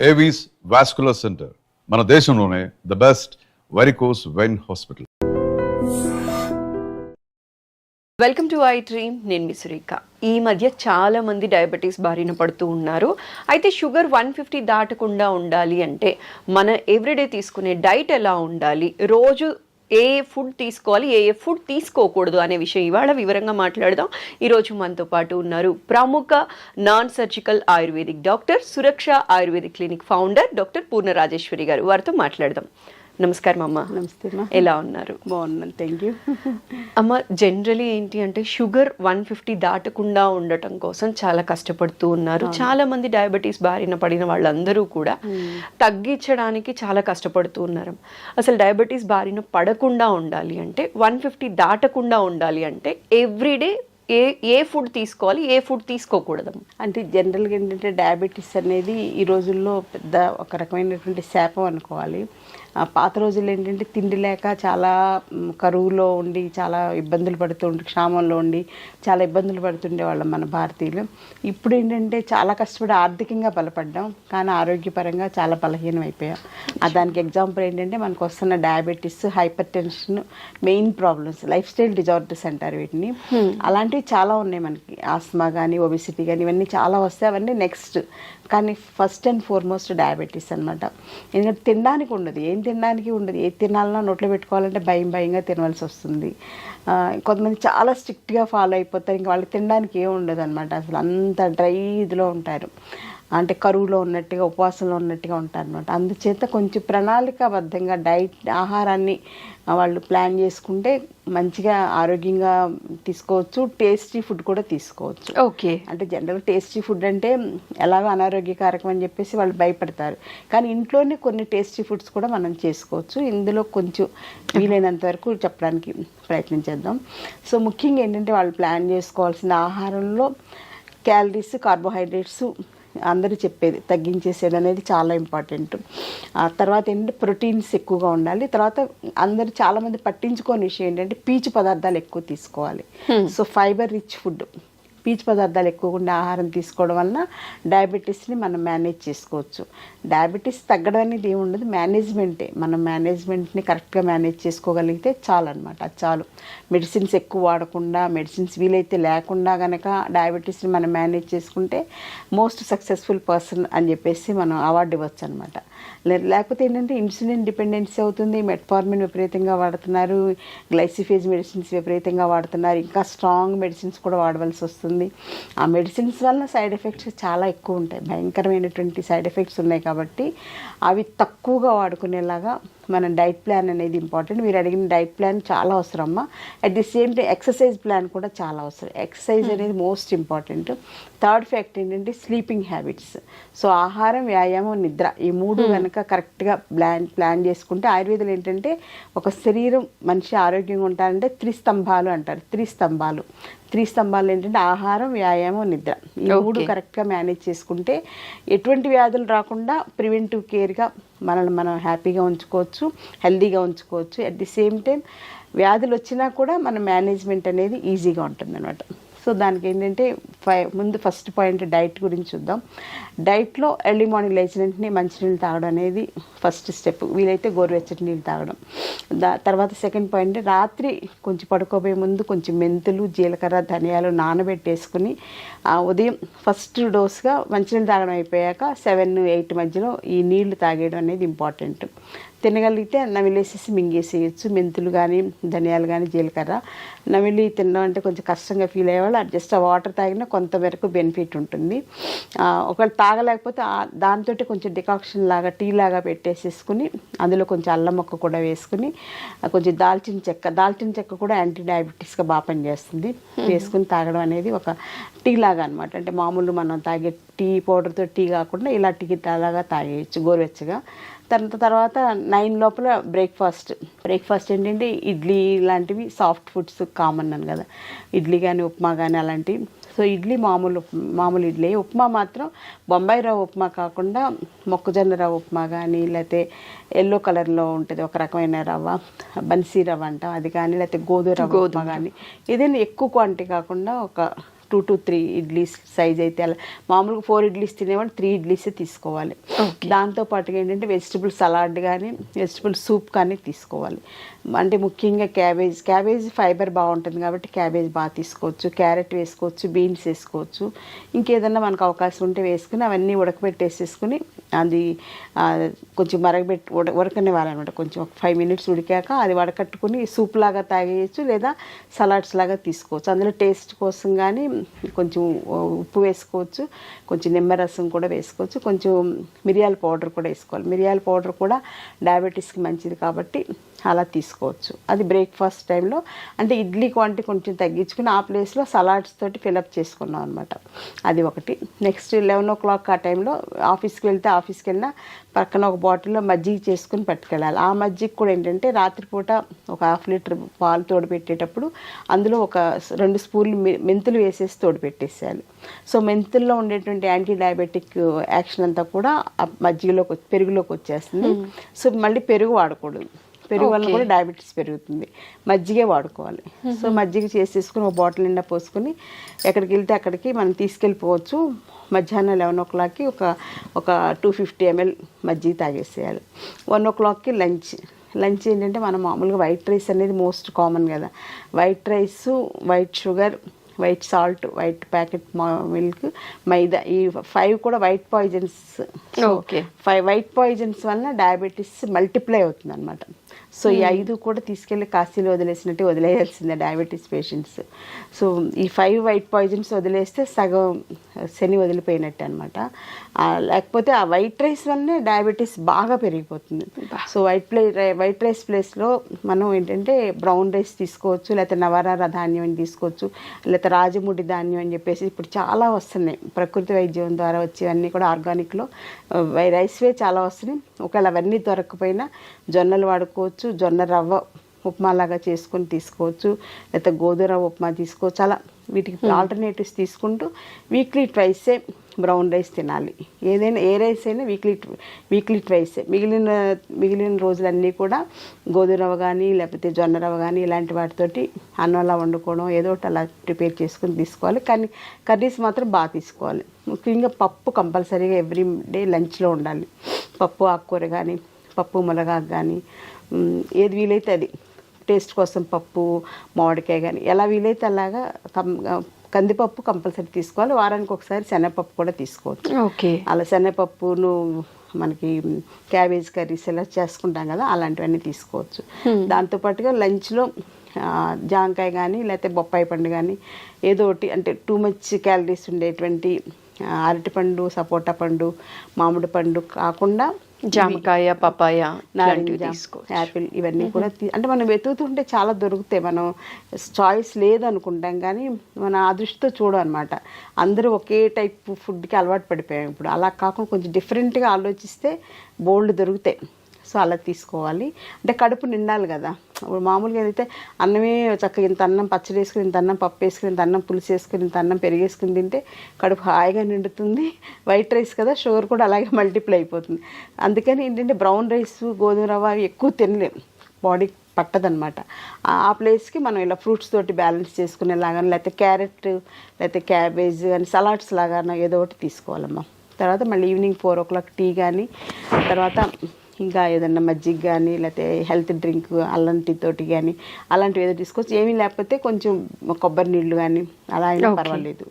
Avis vascular centre మన దేశంలోనే the best varicose vein hospital. Welcome to I dream. నేను మీ సురేఖ. ఈ మధ్య చాలా మంది డయాబెటీస్ బారిన పడుతూ ఉన్నారు. అయితే షుగర్ 150 దాటకుండా ఉండాలి అంటే మన ఎవ్రీడే తీసుకునే డైట్ ఎలా ఉండాలి, రోజు ఏ ఫుడ్ తీసుకోవాలి, ఏ ఫుడ్ తీసుకోకూడదు అనే విషయం ఇవాళ వివరంగా మాట్లాడదాం. ఈరోజు మనతో పాటు ఉన్నారు ప్రముఖ నాన్ సర్జికల్ ఆయుర్వేదిక్ డాక్టర్, సురక్ష ఆయుర్వేదిక్ క్లినిక్ ఫౌండర్ డాక్టర్ పూర్ణ రాజేశ్వరి గారు. వారితో మాట్లాడదాం. నమస్కారం అమ్మ. నమస్తే అమ్మా. ఎలా ఉన్నారు? బాగున్నాను, థ్యాంక్ యూ. అమ్మ, జనరలీ ఏంటి అంటే షుగర్ 150 దాటకుండా ఉండటం కోసం చాలా కష్టపడుతూ ఉన్నారు. చాలా మంది డయాబెటీస్ బారిన పడిన వాళ్ళందరూ కూడా తగ్గించడానికి చాలా కష్టపడుతూ ఉన్నారు. అసలు డయాబెటీస్ బారిన పడకుండా ఉండాలి అంటే, 150 దాటకుండా ఉండాలి అంటే ఎవ్రీడే ఏ ఫుడ్ తీసుకోవాలి, ఏ ఫుడ్ తీసుకోకూడదు? అంటే జనరల్గా ఏంటంటే డయాబెటీస్ అనేది ఈ రోజుల్లో పెద్ద ఒక రకమైనటువంటి శాపం అనుకోవాలి. పాత రోజుల్లో ఏంటంటే తిండి లేక చాలా కరువులో ఉండి చాలా ఇబ్బందులు పడుతుండే, క్షామంలో ఉండి చాలా ఇబ్బందులు పడుతుండే వాళ్ళం మన భారతీయులు. ఇప్పుడు ఏంటంటే చాలా కష్టపడి ఆర్థికంగా బలపడ్డాం, కానీ ఆరోగ్యపరంగా చాలా బలహీనం అయిపోయాం. దానికి ఎగ్జాంపుల్ ఏంటంటే మనకు వస్తున్న diabetes, hyper tension, main problems, life style disorders అంటారు వీటిని. అలాంటివి చాలా ఉన్నాయి మనకి. ఆస్మా కానీ, ఒబిసిటీ కానీ, ఇవన్నీ చాలా వస్తాయి. అవన్నీ నెక్స్ట్. కానీ ఫస్ట్ అండ్ ఫార్మోస్ట్ డయాబెటీస్ అనమాట. ఎందుకంటే తినడానికి ఉండదు, ఏం తినడానికి ఉండదు. ఏది తినాలన్నా నోట్లో పెట్టుకోవాలంటే భయంగా తినవలసి వస్తుంది. కొంతమంది చాలా స్ట్రిక్ట్గా ఫాలో అయిపోతారు, ఇంకా వాళ్ళకి తినడానికి ఏం ఉండదు అనమాట. అసలు అంత డ్రై ఇదిలో ఉంటారు, అంటే కరువులో ఉన్నట్టుగా, ఉపవాసంలో ఉన్నట్టుగా ఉంటారు అనమాట. అందుచేత కొంచెం ప్రణాళికాబద్ధంగా ఆహారాన్ని వాళ్ళు ప్లాన్ చేసుకుంటే మంచిగా ఆరోగ్యంగా తీసుకోవచ్చు. టేస్టీ ఫుడ్ కూడా తీసుకోవచ్చు. ఓకే. అంటే జనరల్ టేస్టీ ఫుడ్ అంటే ఎలాగో అనారోగ్యకారకం అని చెప్పేసి వాళ్ళు భయపడతారు, కానీ ఇంట్లోనే కొన్ని టేస్టీ ఫుడ్స్ కూడా మనం చేసుకోవచ్చు. ఇందులో కొంచెం వీలైనంత వరకు చెప్పడానికి ప్రయత్నం చేద్దాం. సో ముఖ్యంగా ఏంటంటే వాళ్ళు ప్లాన్ చేసుకోవాల్సిన ఆహారంలో క్యాలరీస్, కార్బోహైడ్రేట్స్ అందరూ చెప్పేది తగ్గించేసేది అనేది చాలా ఇంపార్టెంట్. తర్వాత ఏంటంటే ప్రోటీన్స్ ఎక్కువగా ఉండాలి. తర్వాత అందరూ చాలామంది పట్టించుకోని విషయం ఏంటంటే పీచు పదార్థాలు ఎక్కువ తీసుకోవాలి. సో ఫైబర్ రిచ్ ఫుడ్, పీచు పదార్థాలు ఎక్కువగా ఆహారం తీసుకోవడం వలన డయాబెటీస్ని మనం మేనేజ్ చేసుకోవచ్చు. డయాబెటీస్ తగ్గడం అనేది ఏమి ఉండదు, మేనేజ్మెంటే. మనం మేనేజ్మెంట్ని కరెక్ట్గా మేనేజ్ చేసుకోగలిగితే చాలు అనమాట. అది చాలు. మెడిసిన్స్ ఎక్కువ వాడకుండా, మెడిసిన్స్ వీలైతే లేకుండా కనుక డయాబెటీస్ని మనం మేనేజ్ చేసుకుంటే మోస్ట్ సక్సెస్ఫుల్ పర్సన్ అని చెప్పేసి మనం అవార్డు ఇవ్వచ్చు అనమాట. లేకపోతే ఏంటంటే ఇన్సులిన్ డిపెండెన్సీ అవుతుంది, మెట్ఫార్మిన్ విపరీతంగా వాడుతున్నారు, గ్లైసిఫేజ్ మెడిసిన్స్ విపరీతంగా వాడుతున్నారు, ఇంకా స్ట్రాంగ్ మెడిసిన్స్ కూడా వాడవలసి వస్తుంది. ఆ మెడిసిన్స్ వల్ల సైడ్ ఎఫెక్ట్స్ చాలా ఎక్కువ ఉంటాయి, భయంకరమైనటువంటి సైడ్ ఎఫెక్ట్స్ ఉన్నాయి. కాబట్టి అవి తక్కువగా వాడుకునేలాగా మన డైట్ ప్లాన్ అనేది ఇంపార్టెంట్. మీరు అడిగిన డైట్ ప్లాన్ చాలా అవసరమ్మా. At the same time exercise plan కూడా చాలా అవసరం. ఎక్సర్సైజ్ అనేది మోస్ట్ ఇంపార్టెంట్. థర్డ్ ఫ్యాక్ట్ ఏంటంటే స్లీపింగ్ హ్యాబిట్స్. సో ఆహారం, వ్యాయామం, నిద్ర, ఈ మూడు కనుక కరెక్ట్గా ప్లాన్ చేసుకుంటే, ఆయుర్వేదంలో ఏంటంటే ఒక శరీరం మనిషి ఆరోగ్యంగా ఉంటారంటే త్రిస్తంభాలు అంటారు. త్రిస్తంభాలు ఏంటంటే ఆహారం, వ్యాయామం, నిద్ర. ఈ మూడు కరెక్ట్గా మేనేజ్ చేసుకుంటే ఎటువంటి వ్యాధులు రాకుండా ప్రివెంటివ్ కేర్గా మనల్ని మనం హ్యాపీగా ఉంచుకోవచ్చు, హెల్దీగా ఉంచుకోవచ్చు. అట్ ది సేమ్ టైం వ్యాధులు వచ్చినా కూడా మన మేనేజ్మెంట్ అనేది ఈజీగా ఉంటుంది అనమాట. సో దానికి ఏంటంటే ముందు ఫస్ట్ పాయింట్ డైట్ గురించి చూద్దాం. డైట్లో ఎర్లీ మార్నింగ్ లేచిన వెంటనే మంచినీళ్ళు తాగడం అనేది ఫస్ట్ స్టెప్. వీలైతే గోరువెచ్చటి నీళ్ళు తాగడం. తర్వాత సెకండ్ పాయింట్, రాత్రి కొంచెం పడుకోబోయే ముందు కొంచెం మెంతులు, జీలకర్ర, ధనియాలు నానబెట్టేసుకుని ఉదయం ఫస్ట్ డోస్గా మంచినీళ్ళు తాగడం అయిపోయాక 7-8 మధ్యలో ఈ నీళ్లు తాగేయడం అనేది ఇంపార్టెంట్. తినగలిగితే నమిలేసేసి మింగేసేయచ్చు. మెంతులు కానీ, ధనియాలు కానీ, జీలకర్ర నమిలి తినడం అంటే కొంచెం కష్టంగా ఫీల్ అయ్యేవాళ్ళు జస్ట్ ఆ వాటర్ తాగినా కొంతవరకు బెనిఫిట్ ఉంటుంది. ఒకవేళ తాగలేకపోతే దాంతో కొంచెం డికాక్షన్ లాగా, టీ లాగా పెట్టేసేసుకుని అందులో కొంచెం అల్లం ముక్క కూడా వేసుకుని, కొంచెం దాల్చిన చెక్క కూడా యాంటీ డయాబెటీస్గా బాగా పనిచేస్తుంది. వేసుకుని తాగడం అనేది ఒక టీ లాగా అనమాట. అంటే మామూలు మనం తాగే టీ పౌడర్తో టీ కాకుండా ఇలా టీ లాగా తాగేయచ్చు గోరువెచ్చగా. తర్వాత 9 లోపల బ్రేక్ఫాస్ట్ ఏంటంటే ఇడ్లీ లాంటివి సాఫ్ట్ ఫుడ్స్ కామన్ అని కదా, ఇడ్లీ కానీ, ఉప్మా కానీ అలాంటివి. సో ఇడ్లీ మామూలు ఇడ్లీ. ఉప్మా మాత్రం బొంబాయి రవ్వ ఉప్మా కాకుండా మొక్కజొన్న రవ్వ ఉప్మా కానీ, లేకపోతే ఎల్లో కలర్లో ఉంటుంది ఒక రకమైన రవ్వ, బన్సీ రవ్వ అంటాం, అది కానీ, లేకపోతే గోధుమ రవ్వ ఉప్మా కానీ, ఏదైనా ఎక్కువ క్వాంటిటీ కాకుండా ఒక 2 to 3 ఇడ్లీస్ సైజ్ అయితే అలా మామూలుగా 4 ఇడ్లీస్ తినేవాళ్ళు 3 ఇడ్లీసే తీసుకోవాలి. దాంతో పాటుగా ఏంటంటే వెజిటబుల్ సలాడ్ కానీ వెజిటబుల్ సూప్ కానీ తీసుకోవాలి. అంటే ముఖ్యంగా క్యాబేజ్ ఫైబర్ బాగుంటుంది కాబట్టి క్యాబేజ్ బాగా తీసుకోవచ్చు, క్యారెట్ వేసుకోవచ్చు, బీన్స్ వేసుకోవచ్చు, ఇంకేదన్నా మనకు అవకాశం ఉంటే వేసుకుని అవన్నీ ఉడకబెట్టేసేసుకుని అది కొంచెం ఉడకనివ్వాలన్నమాట. కొంచెం ఒక 5 minutes ఉడికాక అది వడకట్టుకుని సూప్ లాగా తాగేయచ్చు లేదా సలాడ్స్ లాగా తీసుకోవచ్చు. అందులో టేస్ట్ కోసం కానీ కొంచెం ఉప్పు వేసుకోవచ్చు, కొంచెం నిమ్మరసం కూడా వేసుకోవచ్చు, కొంచెం మిరియాల పౌడర్ కూడా వేసుకోవాలి. మిరియాల పౌడర్ కూడా డయాబెటీస్కి మంచిది కాబట్టి అలా తీసుకోవచ్చు. అది బ్రేక్ఫాస్ట్ టైంలో అంటే ఇడ్లీ క్వాంటిటీ కొంచెం తగ్గించుకుని ఆ ప్లేస్లో సలాడ్స్ తోటి ఫిలప్ చేసుకున్నాం అనమాట. అది ఒకటి. నెక్స్ట్ 11 o'clock ఆ టైంలో ఆఫీస్కి వెళ్ళినా పక్కన ఒక బాటిల్లో మజ్జిగ చేసుకుని పట్టుకెళ్ళాలి. ఆ మజ్జిగ కూడా ఏంటంటే రాత్రిపూట ఒక 1/2 liter పాలు తోడుపెట్టేటప్పుడు అందులో ఒక 2 స్పూన్లు మెంతులు వేసేసి తోడుపెట్టేసేయాలి. సో మెంతుల్లో ఉండేటువంటి యాంటీ డయాబెటిక్ యాక్షన్ అంతా కూడా ఆ పెరుగులోకి వచ్చేస్తుంది. సో మళ్ళీ పెరుగు వాడకూడదు, పెరుగు వల్ల కూడా డయాబెటీస్ పెరుగుతుంది. మజ్జిగే వాడుకోవాలి. సో మజ్జిగ చేసేసుకుని ఒక బాటిల్ నిండా పోసుకొని ఎక్కడికి వెళ్తే అక్కడికి మనం తీసుకెళ్ళిపోవచ్చు. మధ్యాహ్నం 11 o'clockకి ఒక 250 ml మజ్జిగ తాగేసేయాలి. 1 o'clockకి లంచ్ ఏంటంటే మనం మామూలుగా వైట్ రైస్ అనేది మోస్ట్ కామన్ కదా. White rice, white sugar, white salt, white packet milk, maida, ఈ 5 కూడా white poisons. Okay, 5 white poisons వల్ల డయాబెటీస్ మల్టిప్లై అవుతుంది అనమాట. సో ఈ 5 కూడా తీసుకెళ్ళి కాశీలో వదిలేయాల్సిందే డయాబెటీస్ పేషెంట్స్. సో ఈ 5 వైట్ పాయిజన్స్ వదిలేస్తే సగం శని వదిలిపోయినట్టు అనమాట. లేకపోతే ఆ వైట్ రైస్ వల్లనే డయాబెటీస్ బాగా పెరిగిపోతుంది. సో వైట్ రైస్ ప్లేస్లో మనం ఏంటంటే బ్రౌన్ రైస్ తీసుకోవచ్చు, లేకపోతే నవరార ధాన్యం అని తీసుకోవచ్చు, లేకపోతే రాజముడి ధాన్యం అని చెప్పేసి ఇప్పుడు చాలా వస్తున్నాయి. ప్రకృతి వైద్యం ద్వారా వచ్చేవన్నీ కూడా ఆర్గానిక్లో రైస్వే చాలా వస్తున్నాయి. ఒకవేళ అవన్నీ దొరకకపోయినా జొన్నలు వాడుకోవచ్చు, జొన్న రవ్వ ఉప్మాలాగా చేసుకొని తీసుకోవచ్చు, లేకపోతే గోధుమ రవ్వ ఉప్మా తీసుకోవచ్చు. అలా వీటికి ఆల్టర్నేటివ్స్ తీసుకుంటూ వీక్లీ ట్వైసే బ్రౌన్ రైస్ తినాలి. ఏదైనా ఏ రైస్ అయినా వీక్లీ ట్వైసే. మిగిలిన రోజులన్నీ కూడా గోధుమ రవ్వ కానీ లేకపోతే జొన్న రవ్వ కానీ ఇలాంటి వాటితోటి అన్నంలా వండుకోవడం ఏదో ఒకటి అలా ప్రిపేర్ చేసుకుని తీసుకోవాలి. కానీ కర్రీస్ మాత్రం బాగా తీసుకోవాలి. ముఖ్యంగా పప్పు కంపల్సరీగా ఎవ్రీ డే లంచ్లో ఉండాలి. పప్పు ఆకుకూర కానీ పప్పు మునగాకు కానీ ఏది వీలైతే అది టేస్ట్ కోసం పప్పు మామిడికాయ కానీ ఎలా వీలైతే అలాగా కందిపప్పు కంపల్సరీ తీసుకోవాలి. వారానికి ఒకసారి శనగపప్పు కూడా తీసుకోవచ్చు. ఓకే, అలా శనగపప్పును మనకి క్యాబేజ్ కర్రీస్ ఎలా చేసుకుంటాం కదా అలాంటివన్నీ తీసుకోవచ్చు. దాంతోపాటుగా లంచ్లో జాంకాయ కానీ లేకపోతే బొప్పాయి పండు కానీ ఏదో ఒకటి అంటే టూ మచ్ క్యాలరీస్ ఉండేటువంటి అరటిపండు, సపోటా పండు, మామిడి పండు కాకుండా జామకాయ, పపాయ, నారింజ, యాపిల్ ఇవన్నీ కూడా అంటే మనం వెతుకుతుంటే చాలా దొరుకుతాయి. మనం చాయిస్ లేదనుకుంటాం కానీ మన ఆ దృష్టితో చూడమన్నమాట. అందరూ ఒకే టైప్ ఫుడ్కి అలవాటు పడిపోయాం ఇప్పుడు. అలా కాకుండా కొంచెం డిఫరెంట్గా ఆలోచిస్తే బోల్డ్ దొరుకుతాయి. సో అలా తీసుకోవాలి. అంటే కడుపు నిండాలి కదా. ఇప్పుడు మామూలుగా ఏదైతే అన్నమే చక్కగా ఇంత అన్నం పచ్చడి వేసుకుని, ఇంత అన్నం పప్పు వేసుకుని, ఇంత అన్నం పులుసు వేసుకుని, ఇంత అన్నం పెరిగేసుకుని తింటే కడుపు హాయిగా నిండుతుంది. వైట్ రైస్ కదా, షుగర్ కూడా అలాగే మల్టిప్లై అయిపోతుంది. అందుకని ఏంటంటే బ్రౌన్ రైస్, గోధుమ రవ్వ అవి ఎక్కువ తినలేము, బాడీ పట్టదనమాట. ఆ ప్లేస్కి మనం ఇలా ఫ్రూట్స్ తోటి బ్యాలెన్స్ చేసుకునేలాగా లేకపోతే క్యారెట్ లేకపోతే క్యాబేజ్ కానీ సలాడ్స్ లాగా ఏదో ఒకటి తీసుకోవాలమ్మా. తర్వాత మళ్ళీ ఈవినింగ్ 4 o'clock టీ కానీ తర్వాత ఇంకా ఏదన్నా మజ్జిగ కానీ లేకపోతే హెల్త్ డ్రింక్ అల్లం టీ తోటి కానీ అలాంటివి ఏదో తీసుకోవచ్చు. ఏమీ లేకపోతే కొంచెం కొబ్బరి నీళ్ళు కానీ అలా అయినా పర్వాలేదు.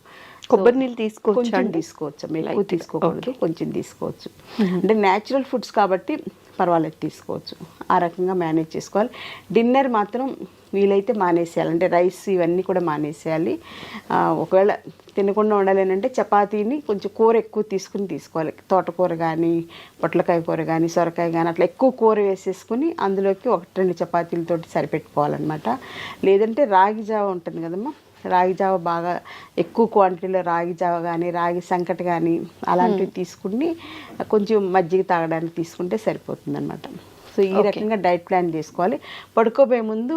కొబ్బరి నీళ్ళు తీసుకోవచ్చు, ఎక్కువ తీసుకోకూడదు, కొంచెం తీసుకోవచ్చు. అంటే న్యాచురల్ ఫుడ్స్ కాబట్టి పర్వాలేదు, తీసుకోవచ్చు. ఆ రకంగా మేనేజ్ చేసుకోవాలి. డిన్నర్ మాత్రం వీలైతే మానేసేయాలి. అంటే రైస్ ఇవన్నీ కూడా మానేసేయాలి. ఒకవేళ తినకుండా ఉండాలేనంటే చపాతీని కొంచెం కూర ఎక్కువ తీసుకోవాలి. తోటకూర కానీ పొట్లకాయ కూర కానీ సొరకాయ కానీ అట్లా ఎక్కువ కూర వేసేసుకుని అందులోకి 1-2 చపాతీలతోటి సరిపెట్టుకోవాలన్నమాట. లేదంటే రాగి జావ ఉంటుంది కదమ్మా, రాగి జావ బాగా ఎక్కువ క్వాంటిటీలో రాగి జావ కానీ రాగి సంకటి కానీ అలాంటివి తీసుకుని కొంచెం మజ్జిగ తాగడానికి తీసుకుంటే సరిపోతుంది అనమాట. సో ఈ రకంగా డైట్ ప్లాన్ చేసుకోవాలి. పడుకోబోయే ముందు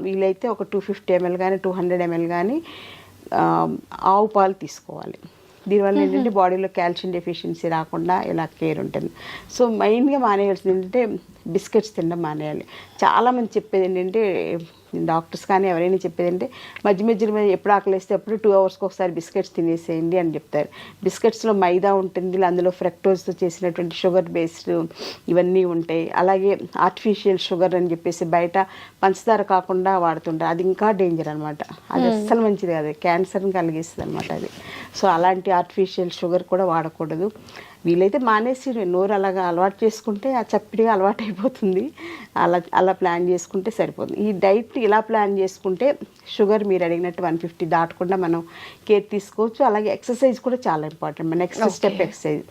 వీలైతే ఒక 250 ml కానీ 200 ml కానీ ఆవు పాలు తీసుకోవాలి. దీనివల్ల ఏంటంటే బాడీలో కాల్షియం డెఫిషియన్సీ రాకుండా ఇలా కేర్ ఉంటుంది. సో మెయిన్గా మానేయాల్సింది ఏంటంటే బిస్కెట్స్ తినడం మానేయాలి. చాలామంది చెప్పేది ఏంటంటే డాక్టర్స్ కానీ ఎవరైనా చెప్పేది అంటే మధ్య మధ్యలో ఎప్పుడు ఆకలిస్తే అప్పుడు 2 అవర్స్కి ఒకసారి బిస్కెట్స్ తినేసేయండి అని చెప్తారు. బిస్కెట్స్లో మైదా ఉంటుంది, అందులో ఫ్రక్టోజ్తో చేసినటువంటి షుగర్ బేస్డ్ ఇవన్నీ ఉంటాయి. అలాగే ఆర్టిఫిషియల్ షుగర్ అని చెప్పేసి బయట పంచదార కాకుండా వాడుతుంటారు, అది ఇంకా డేంజర్ అనమాట. అది అస్సలు మంచిది కాదు, క్యాన్సర్ని కలిగిస్తుంది అనమాట అది. సో అలాంటి ఆర్టిఫిషియల్ షుగర్ కూడా వాడకూడదు. వీలైతే మానేసి నోరు అలాగా అలవాటు చేసుకుంటే ఆ చప్పిడిగా అలవాటు అయిపోతుంది. అలా ప్లాన్ చేసుకుంటే సరిపోతుంది. ఈ డైట్ ఇలా ప్లాన్ చేసుకుంటే షుగర్ మీరు అడిగినట్టు 150 దాటకుండా మనం కేర్ తీసుకోవచ్చు. అలాగే ఎక్సర్సైజ్ కూడా చాలా ఇంపార్టెంట్. Next step exercise.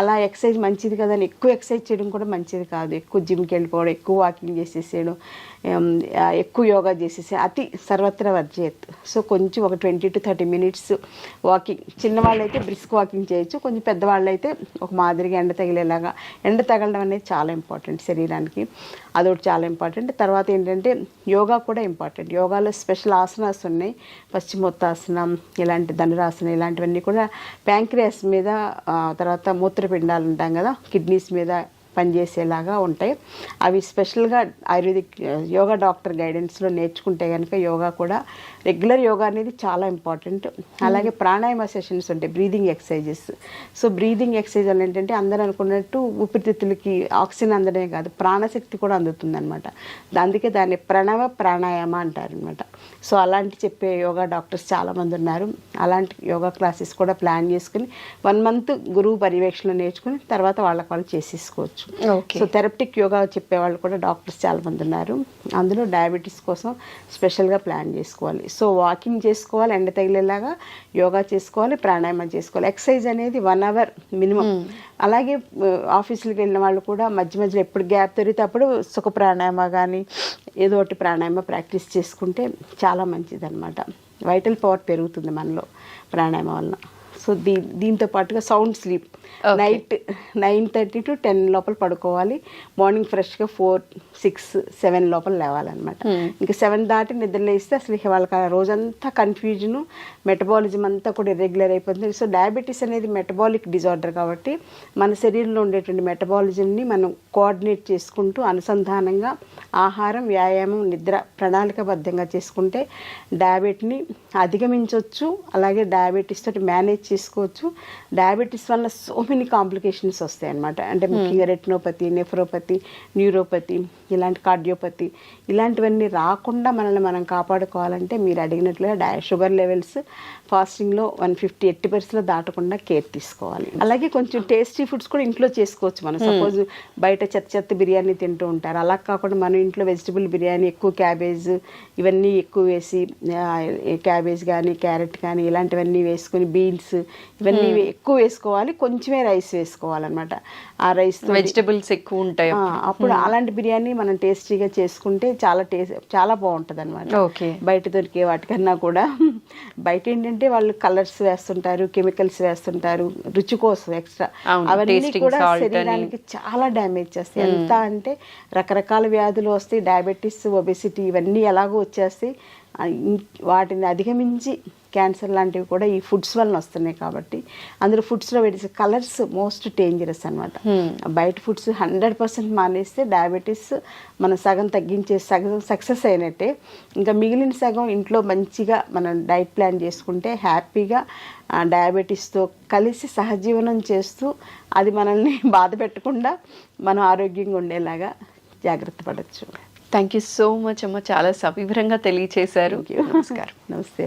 అలా ఎక్సర్సైజ్ మంచిది కదా అని ఎక్కువ ఎక్సర్సైజ్ చేయడం కూడా మంచిది కాదు. ఎక్కువ జిమ్కి వెళ్ళిపోవడం, ఎక్కువ వాకింగ్ చేసేసేయడం, ఎక్కువ యోగా చేసేసి అతి సర్వత్రా వర్జయత్. సో కొంచెం ఒక 20 to 30 minutes వాకింగ్. చిన్నవాళ్ళు అయితే బ్రిస్క్ వాకింగ్ చేయొచ్చు, కొంచెం పెద్దవాళ్ళు అయితే ఒక మాదిరిగా ఎండ తగిలేలాగా. ఎండ తగలడం అనేది చాలా ఇంపార్టెంట్ శరీరానికి, అదొకటి చాలా ఇంపార్టెంట్. తర్వాత ఏంటంటే యోగా కూడా ఇంపార్టెంట్. యోగాలో స్పెషల్ ఆసనాస్ ఉన్నాయి, పశ్చిమోత్తాసనం, ఇలాంటి ధనురాసనం, ఇలాంటివన్నీ కూడా ప్యాంక్రియాస్ మీద, తర్వాత మూత్రపిండాలు ఉంటాం కదా, కిడ్నీస్ మీద పనిచేసేలాగా ఉంటాయి. అవి స్పెషల్గా ఆయుర్వేదిక్ యోగా డాక్టర్ గైడెన్స్లో నేర్చుకుంటే కనుక యోగా కూడా రెగ్యులర్ యోగా అనేది చాలా ఇంపార్టెంట్. అలాగే ప్రాణాయామ సెషన్స్ ఉంటాయి, breathing exercises. So breathing exercise వల్ల ఏంటంటే అందరూ అనుకున్నట్టు ఊపిరితిత్తులకి ఆక్సిజన్ అందడమే కాదు, ప్రాణశక్తి కూడా అందుతుంది అనమాట. అందుకే దాన్ని ప్రణవ ప్రాణాయామ అంటారు అనమాట. సో అలాంటి చెప్పే యోగా డాక్టర్స్ చాలామంది ఉన్నారు. అలాంటి యోగా క్లాసెస్ కూడా ప్లాన్ చేసుకుని 1 month గురువు పర్యవేక్షణ నేర్చుకుని తర్వాత వాళ్ళకి వాళ్ళు చేసేసుకోవచ్చు. సో థెరపటిక్ యోగా చెప్పేవాళ్ళు కూడా డాక్టర్స్ చాలామంది ఉన్నారు. అందులో డయాబెటీస్ కోసం స్పెషల్గా ప్లాన్ చేసుకోవాలి. సో వాకింగ్ చేసుకోవాలి, ఎండ తగిలేలాగా యోగా చేసుకోవాలి, ప్రాణాయామం చేసుకోవాలి. ఎక్సర్సైజ్ అనేది 1 hour మినిమం. అలాగే ఆఫీసులకు వెళ్ళిన వాళ్ళు కూడా మధ్య మధ్యలో ఎప్పుడు గ్యాప్ దొరికితే అప్పుడు సుఖ ప్రాణాయామ కానీ ఏదో ఒకటి ప్రాణాయామ ప్రాక్టీస్ చేసుకుంటే చాలా మంచిది అనమాట. వైటల్ పవర్ పెరుగుతుంది మనలో ప్రాణాయామం వలన. సో దీంతో పాటుగా సౌండ్ స్లీప్. నైట్ 9:30 to 10 లోపల పడుకోవాలి. మార్నింగ్ ఫ్రెష్గా 4, 6, 7 లోపల లేవాలన్నమాట. ఇంకా 7 దాటి నిద్ర లేస్తే అసలు వాళ్ళకి ఆ రోజంతా కన్ఫ్యూజను, మెటబాలిజం అంతా కూడా ఇర్రెగ్యులర్ అయిపోతుంది. సో డయాబెటీస్ అనేది మెటబాలిక్ డిజార్డర్ కాబట్టి మన శరీరంలో ఉండేటువంటి మెటబాలిజంని మనం కోఆర్డినేట్ చేసుకుంటూ అనుసంధానంగా ఆహారం, వ్యాయామం, నిద్ర ప్రణాళికబద్ధంగా చేసుకుంటే డయాబెటీని అధిగమించవచ్చు. అలాగే డయాబెటీస్ తోటి మేనేజ్ చేసుకోవచ్చు. డయాబెటీస్ వల్ల సో మెనీ కాంప్లికేషన్స్ వస్తాయి అన్నమాట. అంటే ముఖ్యంగా రెటినోపతి, నెఫ్రోపతి, న్యూరోపతి, ఇలాంటి కార్డియోపతి, ఇలాంటివన్నీ రాకుండా మనల్ని మనం కాపాడుకోవాలంటే మీరు అడిగినట్లుగా షుగర్ లెవెల్స్ ఫాస్టింగ్లో 150 80% దాటకుండా కేర్ తీసుకోవాలి. అలాగే కొంచెం టేస్టీ ఫుడ్స్ కూడా ఇంట్లో చేసుకోవచ్చు. మనం సపోజ్ బయట చెత్త బిర్యానీ తింటూ ఉంటారు, అలా కాకుండా మనం ఇంట్లో వెజిటబుల్ బిర్యానీ, ఎక్కువ క్యాబేజ్ ఇవన్నీ ఎక్కువ వేసి, క్యాబేజ్ కానీ క్యారెట్ కానీ ఇలాంటివన్నీ వేసుకొని, బీన్స్ ఇవన్నీ ఎక్కువ వేసుకోవాలి. కొంచెమే రైస్ వేసుకోవాలన్నమాట. ఆ రైస్ వెజిటబుల్స్ ఎక్కువ ఉంటాయి అప్పుడు అలాంటి బిర్యానీ మనం టేస్టీగా చేసుకుంటే చాలా బాగుంటుంది అనమాట. బయట దొరికే వాటికన్నా కూడా. బయట ఏంటంటే వాళ్ళు కలర్స్ వేస్తుంటారు, కెమికల్స్ వేస్తుంటారు రుచి కోసం ఎక్స్ట్రా. అవన్నీ కూడా శరీరానికి చాలా డ్యామేజ్ చేస్తాయి. ఎంత అంటే రకరకాల వ్యాధులు వస్తాయి, డయాబెటీస్, ఒబెసిటీ ఇవన్నీ ఎలాగో వచ్చేస్తాయి. వాటిని అధిగమించి క్యాన్సర్ లాంటివి కూడా ఈ ఫుడ్స్ వలన వస్తున్నాయి. కాబట్టి అందులో ఫుడ్స్లో వేసే కలర్స్ మోస్ట్ డేంజరస్ అనమాట. బయట ఫుడ్స్ 100% మానేస్తే డయాబెటీస్ మనం సగం తగ్గించే, సగం సక్సెస్ అయినట్టే. ఇంకా మిగిలిన సగం ఇంట్లో మంచిగా మనం డైట్ ప్లాన్ చేసుకుంటే హ్యాపీగా డయాబెటీస్తో కలిసి సహజీవనం చేస్తూ అది మనల్ని బాధ పెట్టకుండా మనం ఆరోగ్యంగా ఉండేలాగా జాగ్రత్త పడవచ్చు. థ్యాంక్ యూ సో మచ్ అమ్మ, చాలా సవివరంగా తెలియచేశారు. నమస్కారం. నమస్తే.